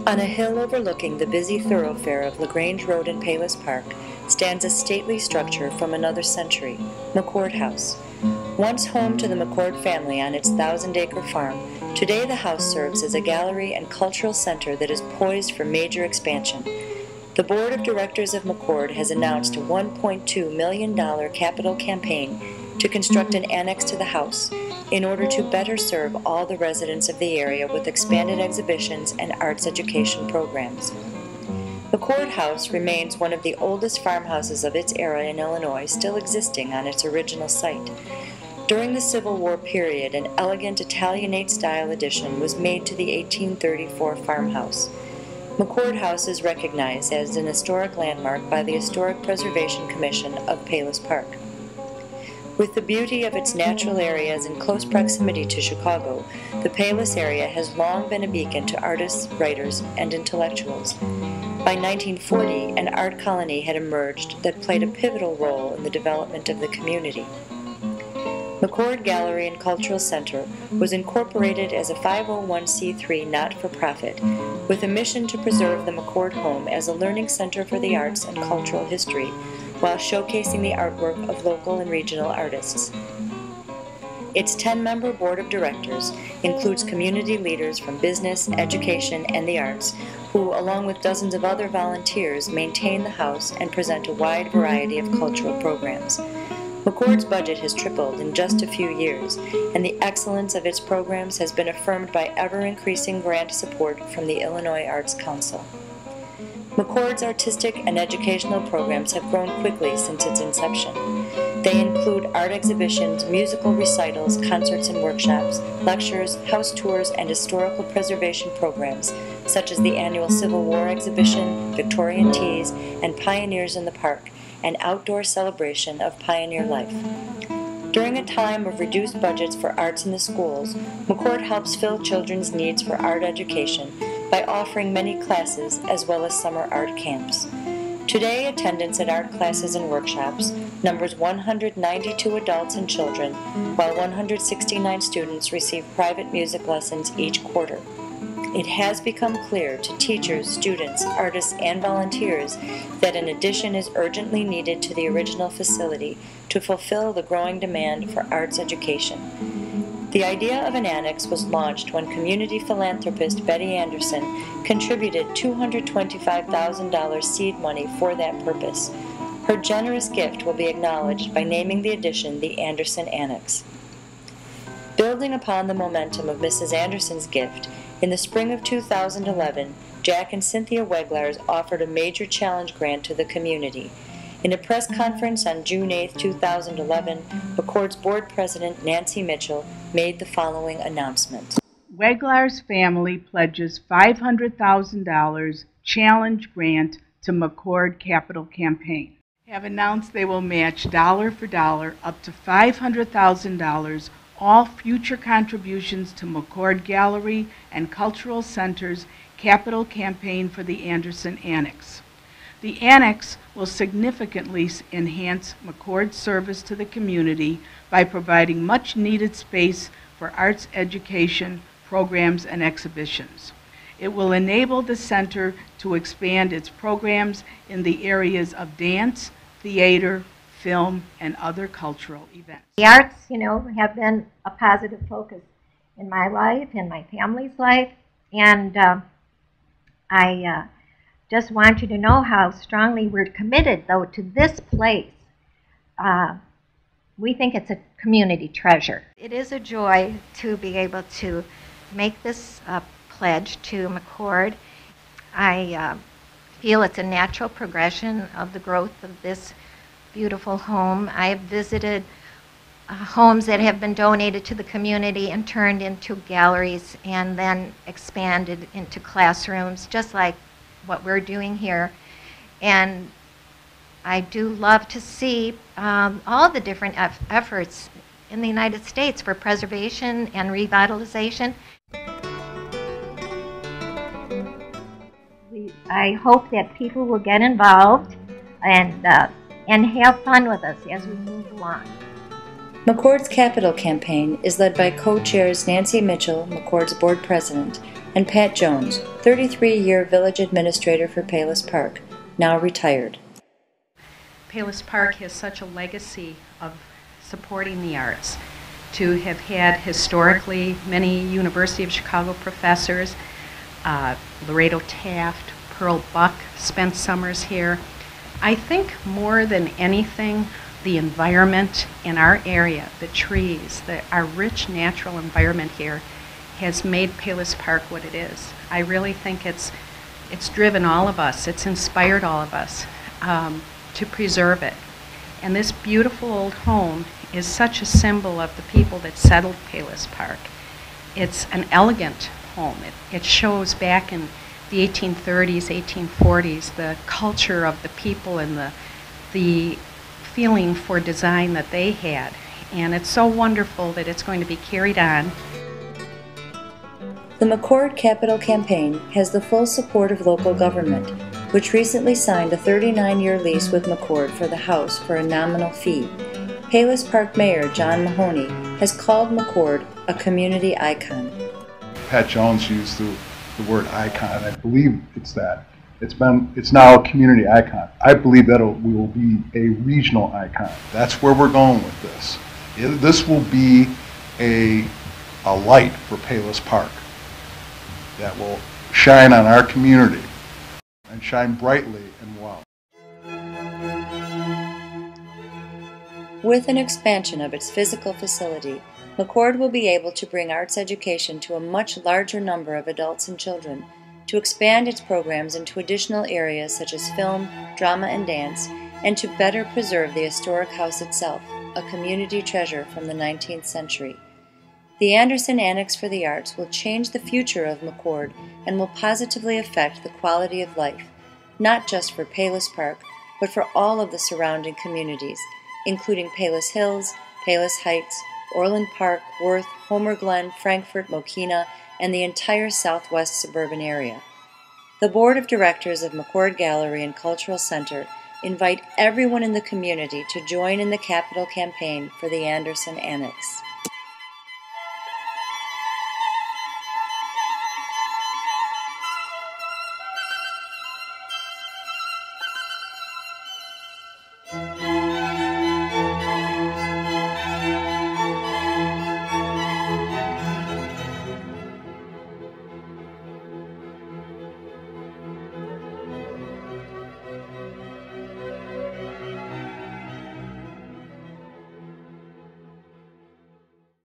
On a hill overlooking the busy thoroughfare of LaGrange Road in Palos Park stands a stately structure from another century, McCord House. Once home to the McCord family on its 1,000-acre farm, today the house serves as a gallery and cultural center that is poised for major expansion. The board of directors of McCord has announced a $1.2 million capital campaign to construct an annex to the house in order to better serve all the residents of the area with expanded exhibitions and arts education programs. McCord House remains one of the oldest farmhouses of its era in Illinois, still existing on its original site. During the Civil War period, an elegant Italianate-style addition was made to the 1834 farmhouse. McCord House is recognized as an historic landmark by the Historic Preservation Commission of Palos Park. With the beauty of its natural areas in close proximity to Chicago, the Palos area has long been a beacon to artists, writers, and intellectuals. By 1940, an art colony had emerged that played a pivotal role in the development of the community. McCord Gallery and Cultural Center was incorporated as a 501c3 not-for-profit with a mission to preserve the McCord home as a learning center for the arts and cultural history, while showcasing the artwork of local and regional artists. Its 10-member board of directors includes community leaders from business, education, and the arts, who, along with dozens of other volunteers, maintain the house and present a wide variety of cultural programs. McCord's budget has tripled in just a few years, and the excellence of its programs has been affirmed by ever-increasing grant support from the Illinois Arts Council. McCord's artistic and educational programs have grown quickly since its inception. They include art exhibitions, musical recitals, concerts and workshops, lectures, house tours, and historical preservation programs, such as the annual Civil War exhibition, Victorian Teas, and Pioneers in the Park, an outdoor celebration of pioneer life. During a time of reduced budgets for arts in the schools, McCord helps fill children's needs for art education by offering many classes as well as summer art camps. Today, attendance at art classes and workshops numbers 192 adults and children, while 169 students receive private music lessons each quarter. It has become clear to teachers, students, artists, and volunteers that an addition is urgently needed to the original facility to fulfill the growing demand for arts education. The idea of an annex was launched when community philanthropist Betty Anderson contributed $225,000 seed money for that purpose. Her generous gift will be acknowledged by naming the addition the Anderson Annex. Building upon the momentum of Mrs. Anderson's gift, in the spring of 2011, Jack and Cynthia Weglars offered a major challenge grant to the community. In a press conference on June 8, 2011, McCord's board president, Nancy Mitchell, made the following announcement. Weglars family pledges $500,000 challenge grant to McCord Capital Campaign. Have announced they will match dollar for dollar up to $500,000 all future contributions to McCord Gallery and Cultural Center's capital campaign for the Anderson Annex. The Annex will significantly enhance McCord's service to the community by providing much-needed space for arts education, programs, and exhibitions. It will enable the center to expand its programs in the areas of dance, theater, film, and other cultural events. The arts, have been a positive focus in my life, in my family's life, and I just want you to know how strongly we're committed, though, to this place. We think it's a community treasure. It is a joy to be able to make this pledge to McCord. I feel it's a natural progression of the growth of this beautiful home. I have visited homes that have been donated to the community and turned into galleries and then expanded into classrooms, just like what we're doing here. And I do love to see all the different efforts in the United States for preservation and revitalization. I hope that people will get involved and have fun with us as we move along. McCord's Capital Campaign is led by co-chairs Nancy Mitchell, McCord's board president, and Pat Jones, 33-year village administrator for Palos Park, now retired. Palos Park has such a legacy of supporting the arts, to have had historically many University of Chicago professors, Laredo Taft, Pearl Buck spent summers here. I think more than anything, the environment in our area, the trees, our rich natural environment here has made Palos Park what it is. I really think it's driven all of us, it's inspired all of us to preserve it. And this beautiful old home is such a symbol of the people that settled Palos Park. It's an elegant home. It shows back in the 1830s, 1840s, the culture of the people and the feeling for design that they had. And it's so wonderful that it's going to be carried on. The McCord Capital Campaign has the full support of local government, which recently signed a 39-year lease with McCord for the house for a nominal fee. Palos Park Mayor John Mahoney has called McCord a community icon. Pat Jones used the word icon. I believe it's that. It's now a community icon. I believe that we will be a regional icon. That's where we're going with this. This will be a light for Palos Park that will shine on our community and shine brightly and well. With an expansion of its physical facility, McCord will be able to bring arts education to a much larger number of adults and children, to expand its programs into additional areas such as film, drama, and dance, and to better preserve the historic house itself, a community treasure from the 19th century. The Anderson Annex for the Arts will change the future of McCord and will positively affect the quality of life, not just for Palos Park, but for all of the surrounding communities, including Palos Hills, Palos Heights, Orland Park, Worth, Homer Glen, Frankfort, Mokina, and the entire southwest suburban area. The Board of Directors of McCord Gallery and Cultural Center invite everyone in the community to join in the capital campaign for the Anderson Annex.